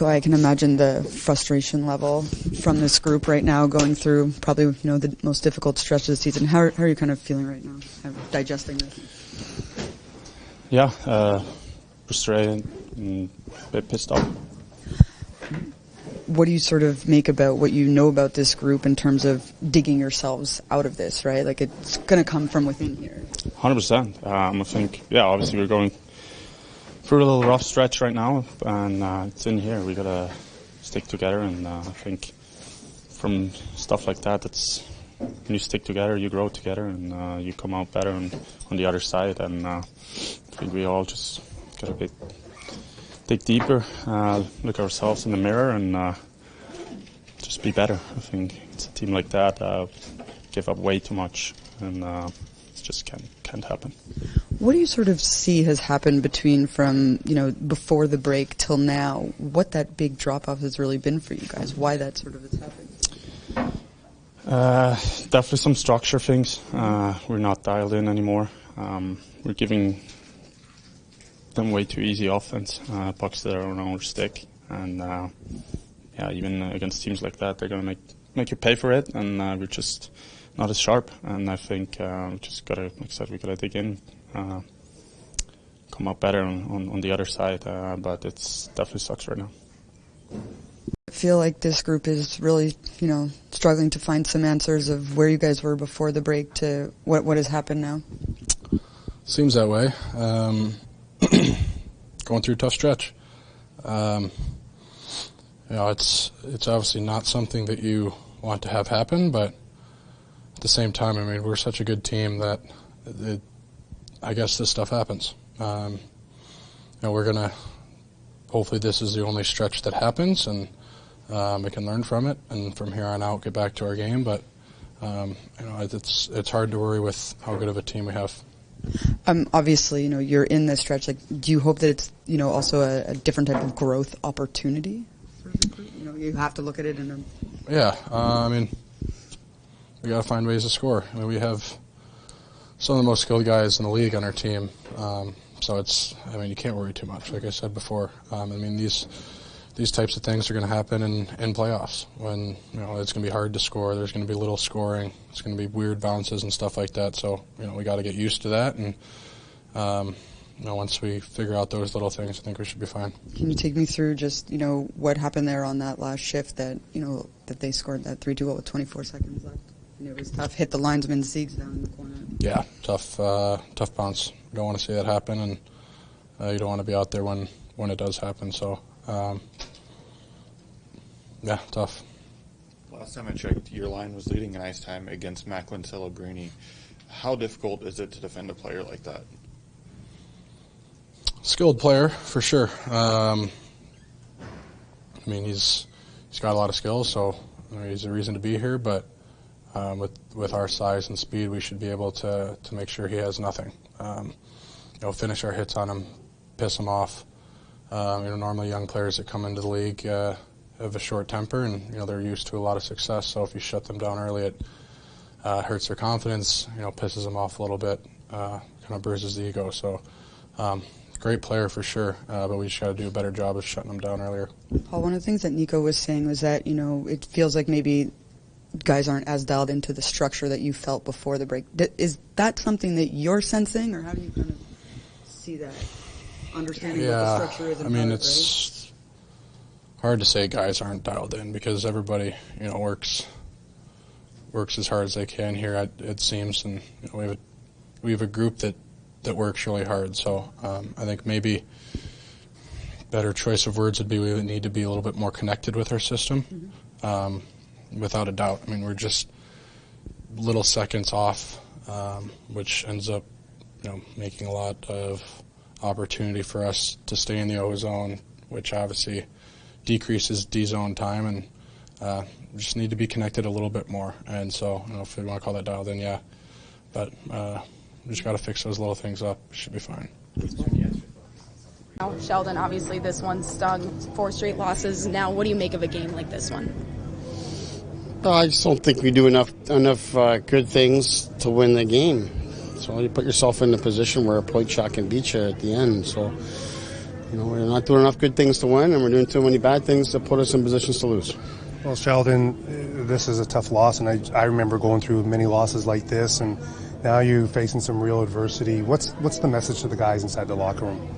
I can imagine the frustration level from this group right now, going through probably the most difficult stretch of the season. How are you kind of feeling right now, kind of digesting this? Yeah, frustrated and a bit pissed off. What do you sort of make about what you know about this group in terms of digging yourselves out of this, right? Like, it's going to come from within here. 100%. I think, obviously we're going through a little rough stretch right now, and it's in here. We got to stick together, and I think from stuff like that, when you stick together, you grow together, and you come out better on the other side. And I think we all just got to dig deeper, look ourselves in the mirror, and just be better. I think it's a team like that give up way too much, and it just can't happen. What do you sort of see has happened from before the break till now? What that big drop-off has really been for you guys? Why that sort of has happened? Definitely some structure things. We're not dialed in anymore. We're giving them way too easy offense. Pucks that are on our stick, and even against teams like that, they're gonna make you pay for it, and we're just not as sharp. And I think we just gotta, like I said, we gotta dig in, come out better on the other side. But it's definitely sucks right now. I feel like this group is really, struggling to find some answers of where you guys were before the break to what has happened now. Seems that way. Going through a tough stretch. It's obviously not something that you want to have happen, but at the same time, we're such a good team that I guess this stuff happens. We're gonna. Hopefully, this is the only stretch that happens, and we can learn from it, and from here on out, get back to our game. But it's hard to worry with how good of a team we have. Obviously, you're in this stretch. Like, do you hope that it's, also a different type of growth opportunity for the group? You have to look at it in a... Yeah, we got to find ways to score. We have some of the most skilled guys in the league on our team, so you can't worry too much. Like I said before, these types of things are going to happen in playoffs when it's going to be hard to score. There's going to be little scoring. It's going to be weird bounces and stuff like that. So we got to get used to that, and once we figure out those little things, I think we should be fine. Can you take me through just what happened there on that last shift that that they scored that 3-2 goal with 24 seconds left? It was tough. Hit the linesman Siegs down in the corner. Yeah, tough bounce. You don't want to see that happen, and you don't want to be out there when it does happen. So. Yeah, tough. Last time I checked, your line was leading in ice time against Macklin Celebrini. How difficult is it to defend a player like that? Skilled player, for sure. He's got a lot of skills, so he's a reason to be here, but with our size and speed, we should be able to make sure he has nothing. Finish our hits on him, piss him off. Normally young players that come into the league have a short temper, and they're used to a lot of success. So if you shut them down early, it hurts their confidence. Pisses them off a little bit, kind of bruises the ego. So great player for sure, but we just got to do a better job of shutting them down earlier. Paul, one of the things that Nico was saying was that it feels like maybe guys aren't as dialed into the structure that you felt before the break. Is that something that you're sensing, or how do you kind of see that? Understanding what the structure is. It's hard to say guys aren't dialed in because everybody, works as hard as they can here. It seems, and we have a group that works really hard. So I think maybe better choice of words would be we need to be a little bit more connected with our system. Mm-hmm. Without a doubt, we're just little seconds off, which ends up, making a lot of opportunity for us to stay in the O zone, which obviously decreases D zone time, and we just need to be connected a little bit more. And so, if we want to call that dialed in, yeah, but we just got to fix those little things up. We should be fine. Now, Sheldon, obviously this one stung. 4 straight losses. Now, what do you make of a game like this one? I just don't think we do enough good things to win the game. So you put yourself in a position where a point shot can beat you at the end. So We're not doing enough good things to win, and we're doing too many bad things to put us in positions to lose. Well, Sheldon, this is a tough loss, and I remember going through many losses like this, and now you're facing some real adversity. What's the message to the guys inside the locker room?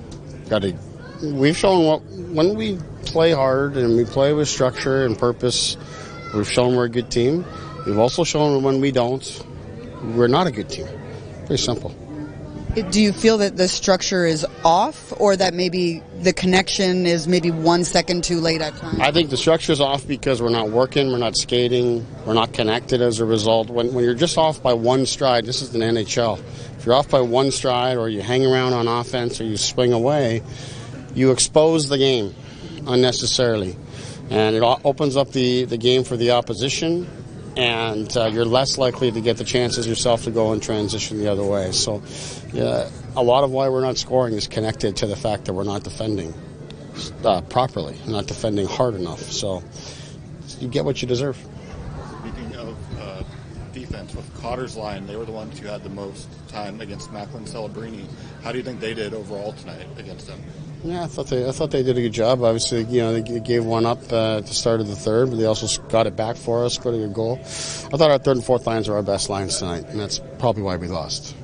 We've shown when we play hard and we play with structure and purpose, we've shown we're a good team. We've also shown when we don't, we're not a good team. Very simple. Do you feel that the structure is off, or that maybe the connection is maybe 1 second too late at times? I think the structure is off because we're not working, we're not skating, we're not connected as a result. When you're just off by one stride, this is the NHL. If you're off by one stride, or you hang around on offense, or you swing away, you expose the game unnecessarily. And it opens up the game for the opposition, and you're less likely to get the chances yourself to go and transition the other way. So a lot of why we're not scoring is connected to the fact that we're not defending properly, not defending hard enough. So you get what you deserve. Speaking of defense, with Cotter's line, they were the ones who had the most time against Macklin Celebrini. How do you think they did overall tonight against them? Yeah, I thought they did a good job. Obviously, they gave one up at the start of the third, but they also got it back for us, scored a good goal. I thought our third and fourth lines were our best lines tonight, and that's probably why we lost.